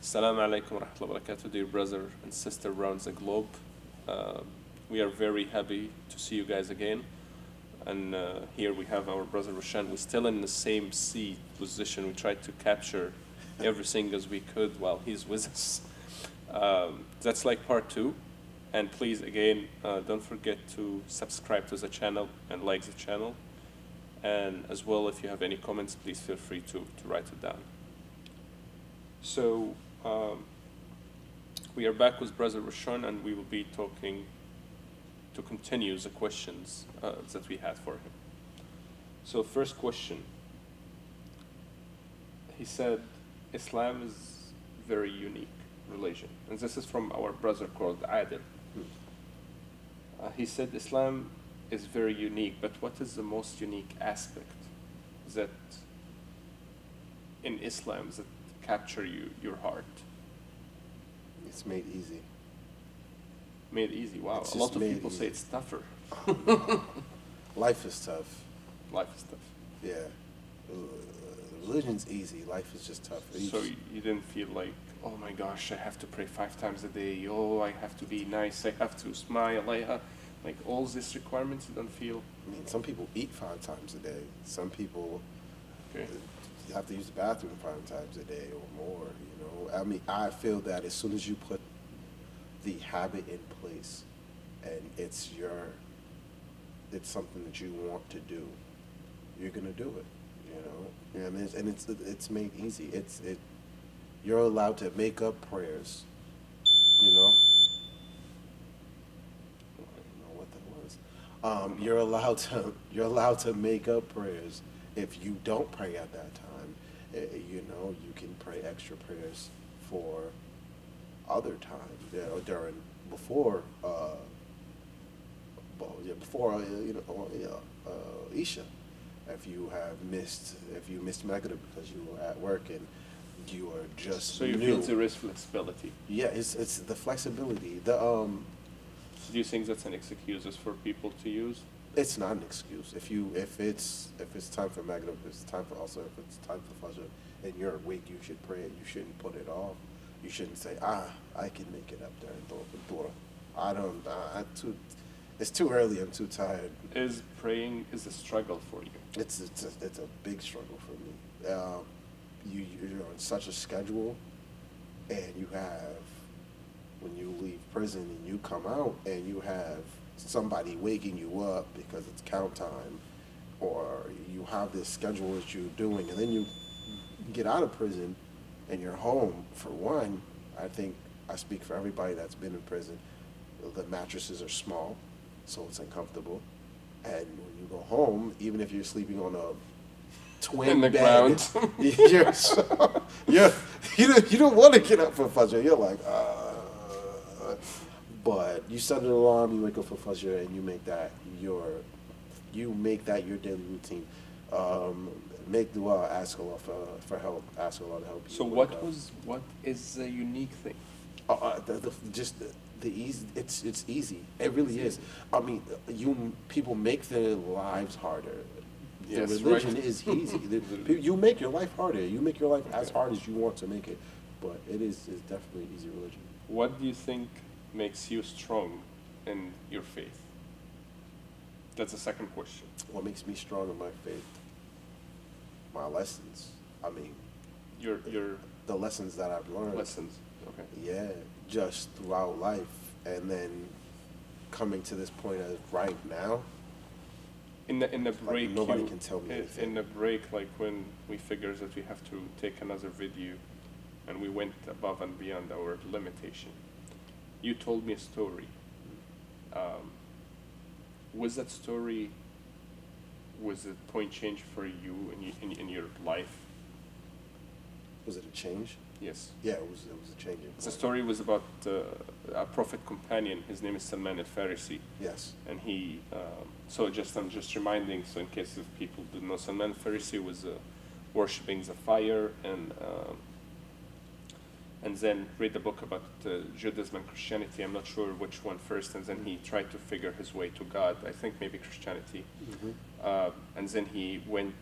Assalamu alaikum wa rahmatullahi wa barakatuh, dear brother and sister around the globe. We are very happy to see you guys again. And here we have our brother Resean. We're still in the same seat position. We tried to capture everything as we could while he's with us. That's like part two. And please, again, don't forget to subscribe to the channel and like the channel. And as well, if you have any comments, please feel free to write it down. So, we are back with Brother Resean, and we will be talking to continue the questions that we had for him. So, first question. He said, Islam is very unique religion. And this is from our brother called Adil. He said, Islam is very unique, but what is the most unique aspect that in Islam that capture your heart? It's made easy. Made easy, wow. It's A lot just of made people say easy. it's tougher. Life is tough. Life is tough. Yeah. Religion's easy. Life is just tough. So you didn't feel like, oh my gosh, I have to pray 5 times a day. Oh, I have to be nice. I have to smile. Like all these requirements, you don't feel. I mean, some people eat 5 times a day. Some people Okay. have to use the bathroom 5 times a day or more. You know, I mean, I feel that as soon as you put the habit in place, and it's something that you want to do, you're gonna do it. You know, and it's made easy. You're allowed to make up prayers. You know. I don't know what that was. You're allowed to make up prayers. If you don't pray at that time, you know, you can pray extra prayers for other times. You know, before Isha. If you missed Maghrib because you were at work and you are just So you new. feel there is flexibility. Yeah, it's the flexibility. Do you think that's an excuse for people to use? It's not an excuse. If it's time for Maghrib, it's time for Asr, if it's time for Fajr, and you're awake, you should pray it. You shouldn't put it off. You shouldn't say, I can make it up there in Dura. It's too early. I'm too tired. Is praying a struggle for you? It's a big struggle for me. You're on such a schedule, and you have, when you leave prison and you come out and you have somebody waking you up because it's count time, or you have this schedule that you're doing, and then you get out of prison and you're home. For one, I think I speak for everybody that's been in prison, the mattresses are small, so it's uncomfortable. And when you go home, even if you're sleeping on a twin In the bed, ground. you don't want to get up for Fajr. You're like, but you set an alarm, you wake up for Fajr, and you make that your daily routine. Make dua, ask Allah for help, ask Allah to help you. So what is the unique thing? The easy. It's easy. It really is. I mean, people make their lives harder. Yes, the religion right. is easy. You make your life harder. You make your life as hard as you want to make it. But it's definitely an easy religion. What do you think makes you strong in your faith? That's the second question. What makes me strong in my faith? My lessons. I mean, Your the lessons that I've learned. lessons. Okay. Yeah, just throughout life, and then coming to this point as right now. In the break, nobody can tell me anything. In the break, like when we figured that we have to take another video, and we went above and beyond our limitation, you told me a story. Was that story? Was it point change for you in your life? Was it a change? Yes. Yeah, it was a change. The story was about a prophet companion. His name is Salman al-Farisi. Yes. And he, I'm just reminding, so in case if people didn't know, Salman al-Farisi was worshipping the fire, and then read the book about Judaism and Christianity. I'm not sure which one first, and then he tried to figure his way to God. I think maybe Christianity. Mm-hmm. And then he went,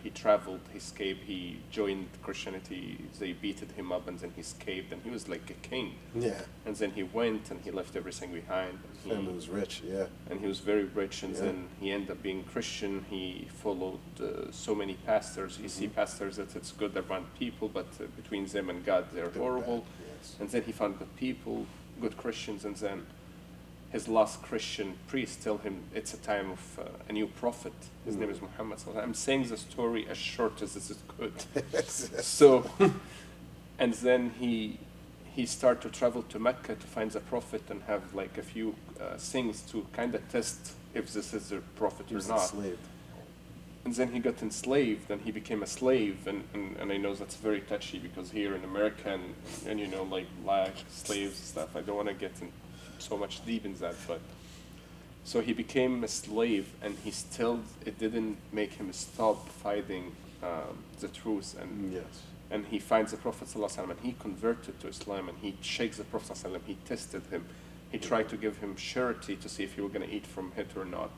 he traveled, he escaped, he joined Christianity, they beated him up, and then he escaped, and he was like a king. Yeah. And then he went, and he left everything behind. His family was rich, yeah. And he was very rich, and Yeah. then he ended up being Christian. He followed so many pastors. You see pastors that it's good around people, but between them and God, they're They're horrible. bad, yes. And then he found good people, good Christians, and then his last Christian priest tell him it's a time of a new prophet. His name is Muhammad. So I'm saying the story as short as this is good. So, and then he started to travel to Mecca to find the prophet and have like a few things to kind of test if this is a prophet He or was not. enslaved. And then he got enslaved and he became a slave. And I know that's very touchy because here in America and you know, like black slaves and stuff, I don't want to get in so much deep in that. But so he became a slave and it didn't make him stop fighting the truth. Yes. And he finds the Prophet ﷺ and he converted to Islam and he shakes the Prophet ﷺ, he tested him. He tried to give him surety to see if he was going to eat from it or not.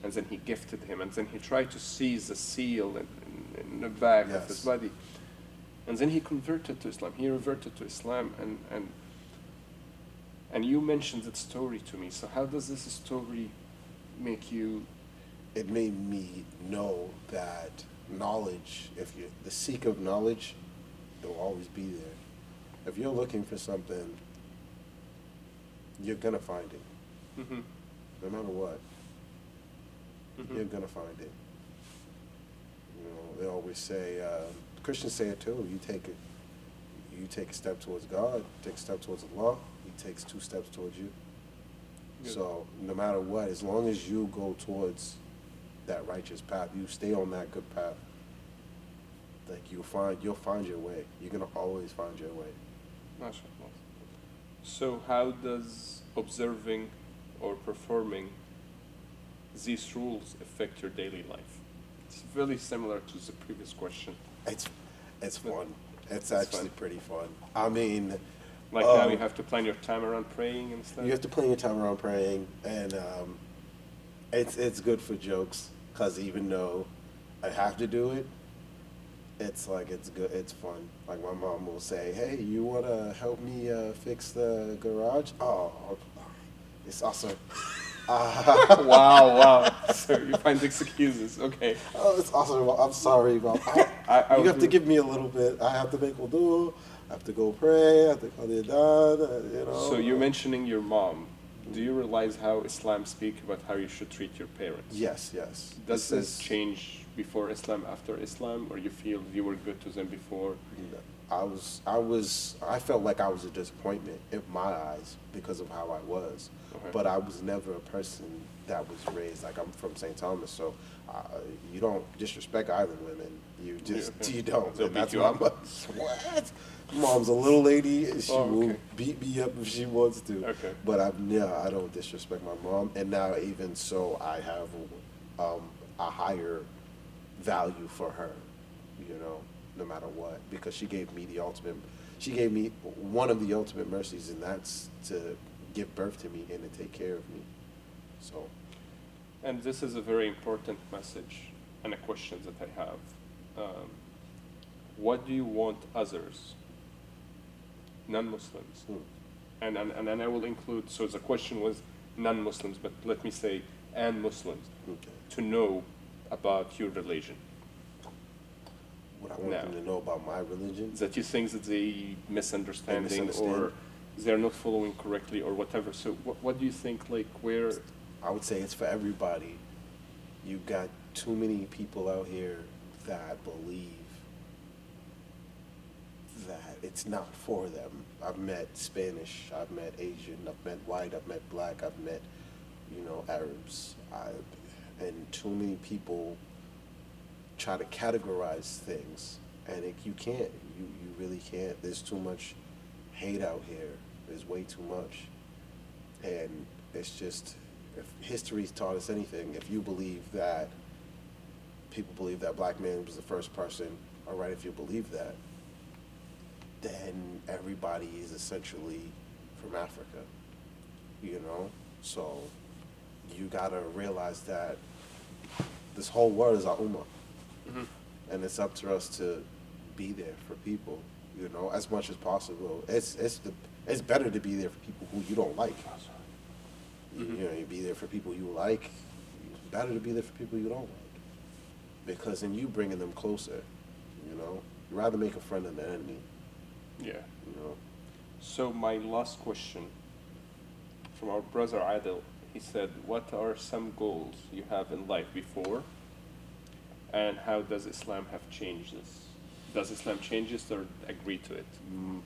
And then he gifted him. And then he tried to seize the seal in the back of his body. And then he converted to Islam. He reverted to Islam. And you mentioned that story to me. So how does this story make you... It made me know that knowledge, if you the seek of knowledge, it will always be there. If you're looking for something, you're gonna find it. Mm-hmm. No matter what, Mm-hmm. you're gonna find it. You know, they always say, Christians say it too. You take a step towards God, take a step towards Allah. He takes 2 steps towards you. Good. So no matter what, as long as you go towards that righteous path, you stay on that good path, like you'll find your way. You're gonna always find your way. MashaAllah. So how does observing or performing these rules affect your daily life? It's really similar to the previous question. It's fun. It's It's actually fun. pretty fun. I mean, Like now you have to plan your time around praying and stuff? you have to plan your time around praying, and it's good for jokes, because even though I have to do it, it's like it's good. It's fun. Like my mom will say, "Hey, you wanna help me fix the garage?" Oh, it's awesome. Wow. So you find excuses. Okay. Oh, it's awesome. Well, I'm sorry, Mom. I You would have to do- give me a little bit. I have to make wudu. I have to go pray. I have to call the adhan, you know. So you're mentioning your mom. Do you realize how Islam speak about how you should treat your parents? Yes. Does this change before Islam, after Islam, or you feel you were good to them before? I felt like I was a disappointment in my eyes because of how I was. Okay. But I was never a person that was raised, like I'm from St. Thomas, so you don't disrespect island women. You just, okay. you don't. They'll And beat that's you why up? I'm like, what? Mom's a little lady, and she Oh, will okay. beat me up if she wants to. Okay. But I don't disrespect my mom. And now even so, I have a higher value for her, you know, no matter what, because she gave me one of the ultimate mercies, and that's to give birth to me and to take care of me. So, And this is a very important message and a question that I have. What do you want others, non-Muslims, and I will include, so the question was non-Muslims, but let me say, and Muslims, okay. to know about your religion? What I want No. them to know about my religion, That you think that they misunderstanding misunderstand. or they're not following correctly or whatever. So what do you think, like, where... I would say it's for everybody. You got too many people out here that believe that it's not for them. I've met Spanish, I've met Asian, I've met white, I've met black, I've met, Arabs. And too many people try to categorize things, and you can't. You really can't. There's too much hate out here. There's way too much. And it's just, if history's taught us anything, if you believe that, people believe that black man was the first person, all right, if you believe that, then everybody is essentially from Africa, So you gotta realize that this whole world is our ummah, Hmm. and it's up to us to be there for people, you know, as much as possible. It's better to be there for people who you don't like. Hmm. You know, you be there for people you like. It's better to be there for people you don't like, because then you bringing them closer. You know, you'd rather make a friend than an enemy. Yeah. You know. So my last question from our brother Adil, he said, "What are some goals you have in life before, and how does Islam have changed this? Does Islam change this or agree to it?"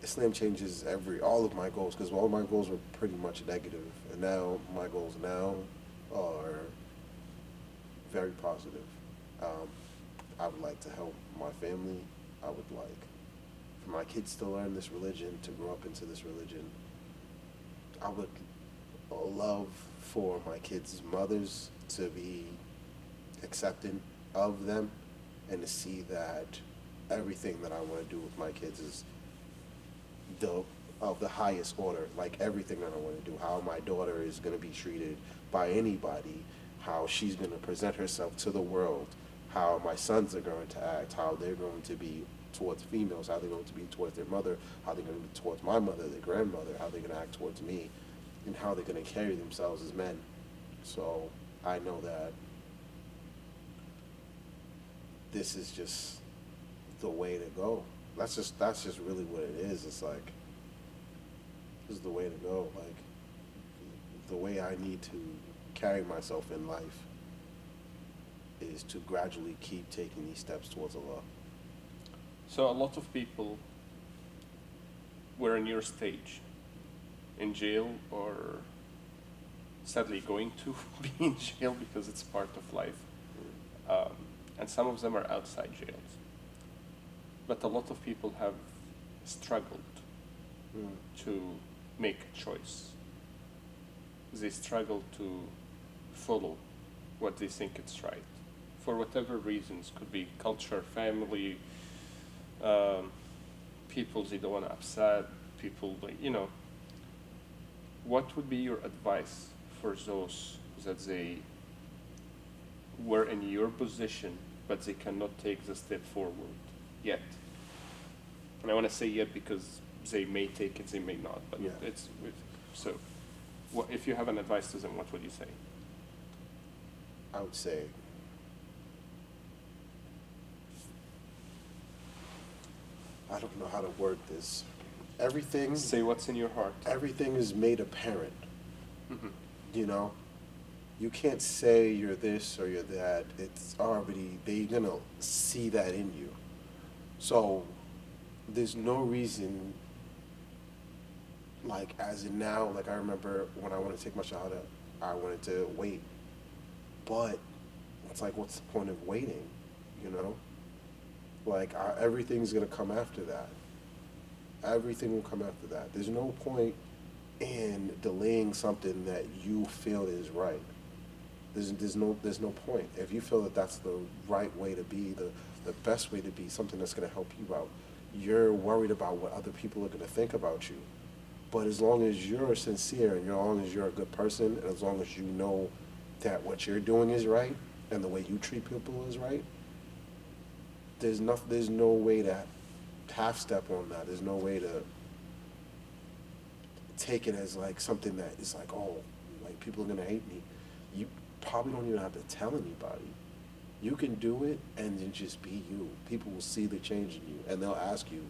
Islam changes all of my goals, because all my goals were pretty much negative, and now my goals now are very positive. Um, I would like to help my family. I would like for my kids to learn this religion, to grow up into this religion. I would love for my kids' mothers to be accepting of them, and to see that everything that I want to do with my kids is the of the highest order. Like everything that I want to do, how my daughter is going to be treated by anybody, how she's going to present herself to the world, how my sons are going to act, how they're going to be towards females, how they're going to be towards their mother, how they're going to be towards my mother, their grandmother, how they're going to act towards me, and how they're going to carry themselves as men. So I know that this is just the way to go. That's just really what it is. It's like, this is the way to go. Like, the way I need to carry myself in life is to gradually keep taking these steps towards Allah. So a lot of people were in your stage, in jail or sadly going to be in jail because it's part of life. And some of them are outside jails. But a lot of people have struggled to make a choice. They struggle to follow what they think it's right. For whatever reasons, could be culture, family, people they don't want to upset, people, like, you know. What would be your advice for those that they were in your position, but they cannot take the step forward yet? And I want to say yet because they may take it, they may not, but Yeah. so. What, if you have an advice to them, what would you say? I would say, I don't know how to word this. Everything Say what's in your heart. everything is made apparent. Hmm. You know, you can't say you're this or you're that. It's already, they're gonna see that in you. So there's no reason, like as in now, like I remember when I wanted to take my shahada, I wanted to wait. But it's like, what's the point of waiting? You know? Like, everything's gonna come after that. Everything will come after that. There's no point in delaying something that you feel is right. There's no point. If you feel that that's the right way to be, the best way to be, something that's gonna help you out, you're worried about what other people are gonna think about you. But as long as you're sincere and as long as you're a good person, and as long as you know that what you're doing is right and the way you treat people is right, there's no way to half step on that. There's no way to take it as like something that is like, oh, like people are gonna hate me. You probably don't even have to tell anybody. You can do it and then just be you. People will see the change in you and they'll ask you,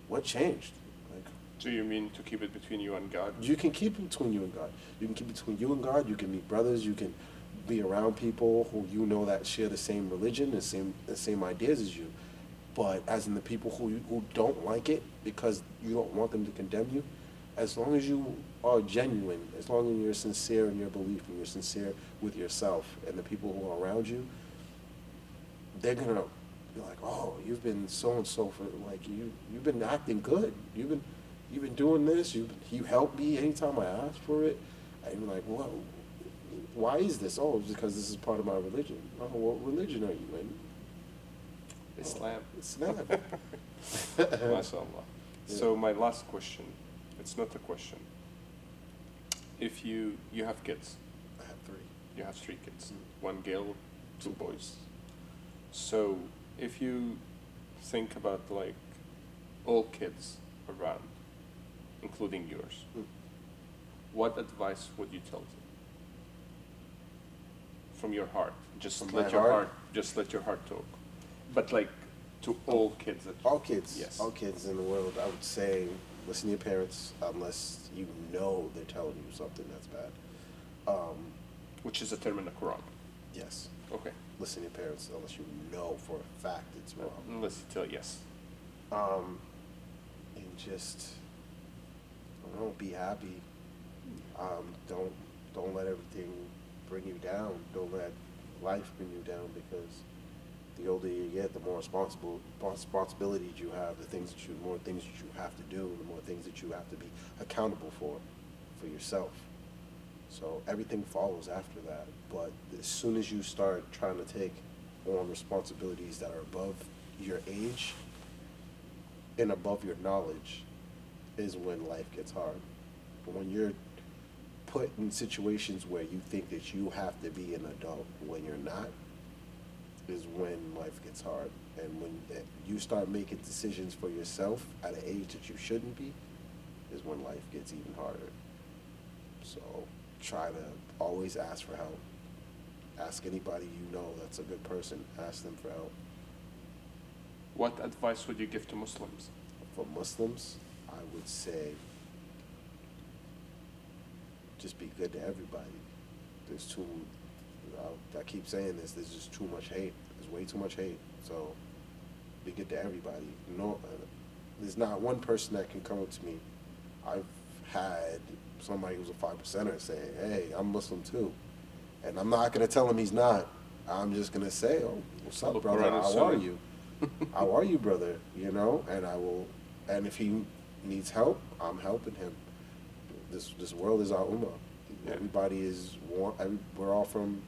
what changed? Like, Do you mean to keep it between you and God? you can keep it between you and God. You can keep it between you and God. You can meet brothers. You can be around people who you know that share the same religion, the same ideas as you. But as in the people who don't like it because you don't want them to condemn you, as long as you are genuine, as long as you're sincere in your belief and you're sincere with yourself and the people who are around you, they're gonna be like, oh, you've been so and so for like you've been acting good. You've been doing this. You help me anytime I ask for it. I'm like, what? Why is this? Oh, it's because this is part of my religion. Oh, what religion are you in? Islam. Islam. MashaAllah. So my last question, it's not a question. If you have kids, I have three. you have three kids, one girl, two boys. So if you think about like all kids around, including yours, Mm. what advice would you tell them? From your heart. Just From let my your heart? heart just let your heart talk. But like to all kids that All kids, Yes. all kids in the world, I would say, listen to your parents unless you know they're telling you something that's bad. which is a term in the Quran. Yes, Okay. listen to your parents unless you know for a fact it's wrong. Unless you tell yes. And just, I don't know, be happy. Don't let everything bring you down. Don't let life bring you down, because the older you get, the more responsibilities you have, more things that you have to do, the more things that you have to be accountable for yourself. So everything follows after that. But as soon as you start trying to take on responsibilities that are above your age and above your knowledge is when life gets hard. But when you're put in situations where you think that you have to be an adult when you're not, is when life gets hard. And when you start making decisions for yourself at an age that you shouldn't be, is when life gets even harder. So try to always ask for help. Ask anybody you know that's a good person. Ask them for help. What advice would you give to Muslims? For Muslims, I would say just be good to everybody. I keep saying this, there's just too much hate. There's way too much hate. So be good to everybody. No, there's not one person that can come up to me. I've had somebody who's a 5%er say, hey, I'm Muslim too. And I'm not going to tell him he's not. I'm just going to say, oh, what's up, brother? How are you? How are you, brother? You know, and if he needs help, I'm helping him. This world is our ummah. Yeah. Everybody is we're all From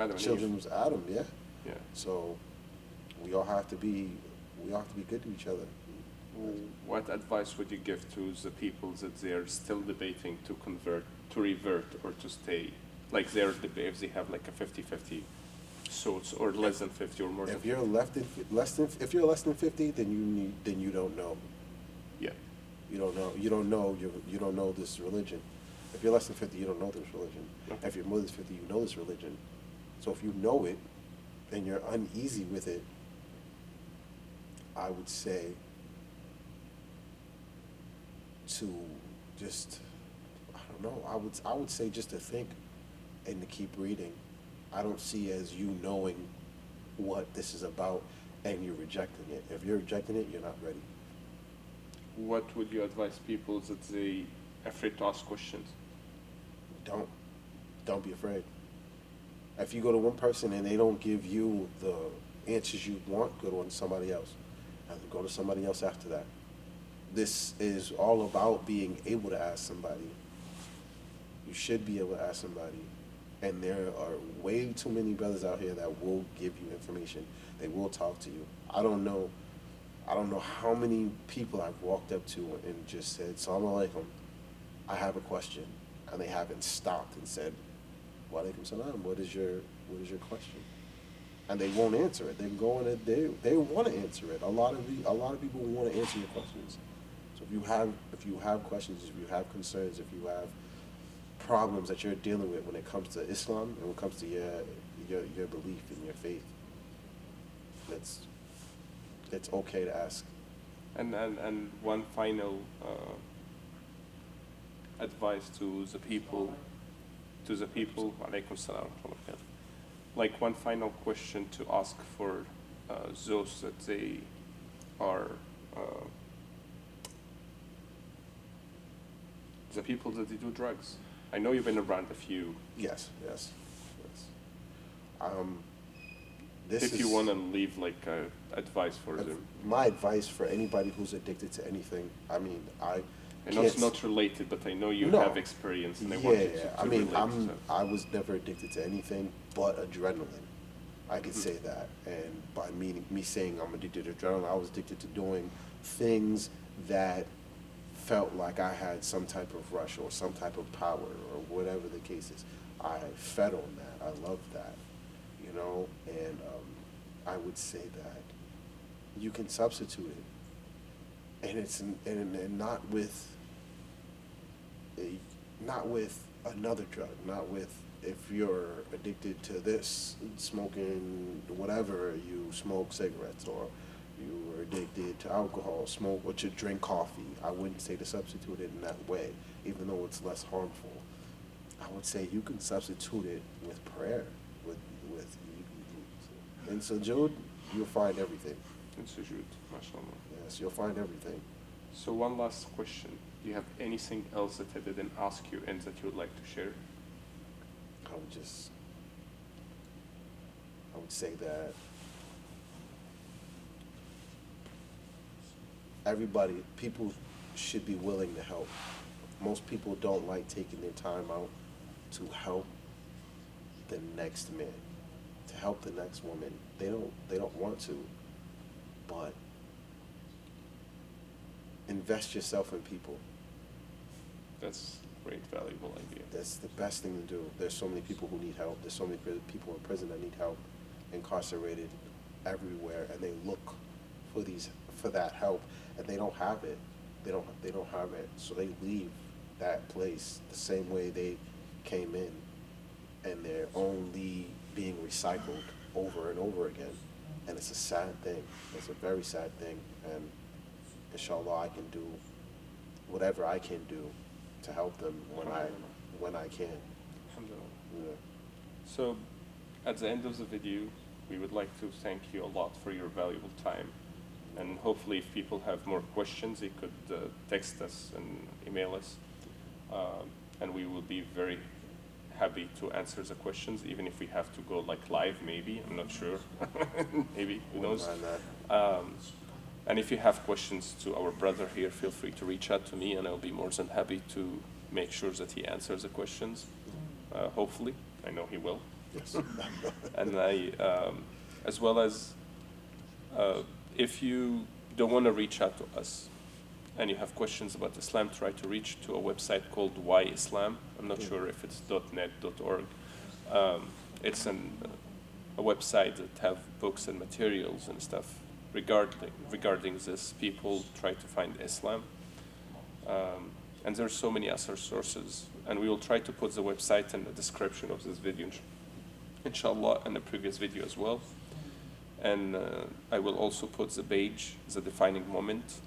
Adam and children Eve. of Adam, yeah. Yeah. So we all have to be good to each other. What advice would you give to the people that they are still debating to convert, to revert, or to stay? Like they're if they have like a 50-50 suits, or less than 50, or more than If you're if you're less than 50, then you don't know. Yeah. You don't know this religion. If you're less than 50, you don't know this religion. Okay. If you're more than 50, you know this religion. So if you know it and you're uneasy with it, I would say to just, I don't know, I would say just to think and to keep reading. I don't see as you knowing what this is about and you're rejecting it. If you're rejecting it, you're not ready. What would you advise people that they afraid to ask questions? Don't be afraid. If you go to one person and they don't give you the answers you want, go to somebody else. And go to somebody else after that. This is all about being able to ask somebody. You should be able to ask somebody. And there are way too many brothers out here that will give you information. They will talk to you. I don't know how many people I've walked up to and just said, Salaam alaikum, I have a question. And they haven't stopped and said, Wa alaikum salam, what is your question? And they won't answer it. They can go in it, they want to answer it. A lot of people want to answer your questions. So if you have questions, if you have concerns, if you have problems that you're dealing with when it comes to Islam and when it comes to your belief and your faith, it's okay to ask. And one final advice to the people, Alaikum salam wa rahmatullah. Like one final question to ask for those that they are the people that they do drugs. I know you've been around a few. Yes. If you want to leave like advice for them. My advice for anybody who's addicted to anything, I know it's not related, but I know you have experience, and I want you to relate to that. I was never addicted to anything but adrenaline. I could say that, and by me saying I'm addicted to adrenaline, I was addicted to doing things that felt like I had some type of rush or some type of power or whatever the case is. I fed on that. I loved that. you know, and I would say that you can substitute it, and it's and not with not with another drug, not with if you're addicted to this, smoking whatever, you smoke cigarettes, or you are addicted to alcohol, smoke, or to drink coffee. I wouldn't say to substitute it in that way, even though it's less harmful. I would say you can substitute it with prayer, with in sujood, you'll find everything. In sujood, mashallah. Yes, you'll find everything. So one last question. Do you have anything else that I didn't ask you and that you would like to share? I would say that people should be willing to help. Most people don't like taking their time out to help the next man, to help the next woman. They don't want to, but invest yourself in people. That's a great, valuable idea. That's the best thing to do. There's so many people who need help. There's so many people in prison that need help, incarcerated everywhere, and they look for that help, and they don't have it. They don't have it, so they leave that place the same way they came in, and they're only being recycled over and over again. And it's a sad thing. It's a very sad thing. And inshallah, I can do whatever I can do to help them when I can. Alhamdulillah. Yeah. So, at the end of the video, we would like to thank you a lot for your valuable time. And hopefully, if people have more questions, they could text us and email us. And we will be very happy to answer the questions, even if we have to go like live, maybe. I'm not sure. Maybe, who knows? And if you have questions to our brother here, feel free to reach out to me, and I'll be more than happy to make sure that he answers the questions. Hopefully, I know he will. Yes. And as well as, if you don't want to reach out to us, and you have questions about Islam, try to reach to a website called Why Islam. I'm not sure if it's .net, .org. It's a website that have books and materials and stuff regarding this. People try to find Islam. And there's so many other sources. And we will try to put the website in the description of this video, inshallah, and the previous video as well. And I will also put the page, The Defining Moment.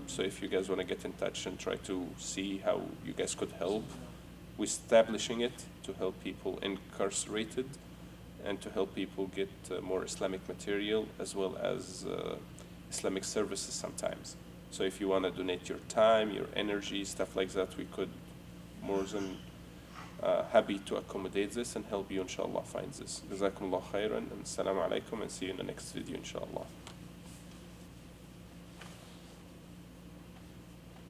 So if you guys want to get in touch and try to see how you guys could help, we're establishing it to help people incarcerated and to help people get more Islamic material as well as Islamic services sometimes. So if you want to donate your time, your energy, stuff like that, we could more than happy to accommodate this and help you, inshallah, find this. Jazakumullah khairan, and assalamu alaikum, and see you in the next video, inshallah.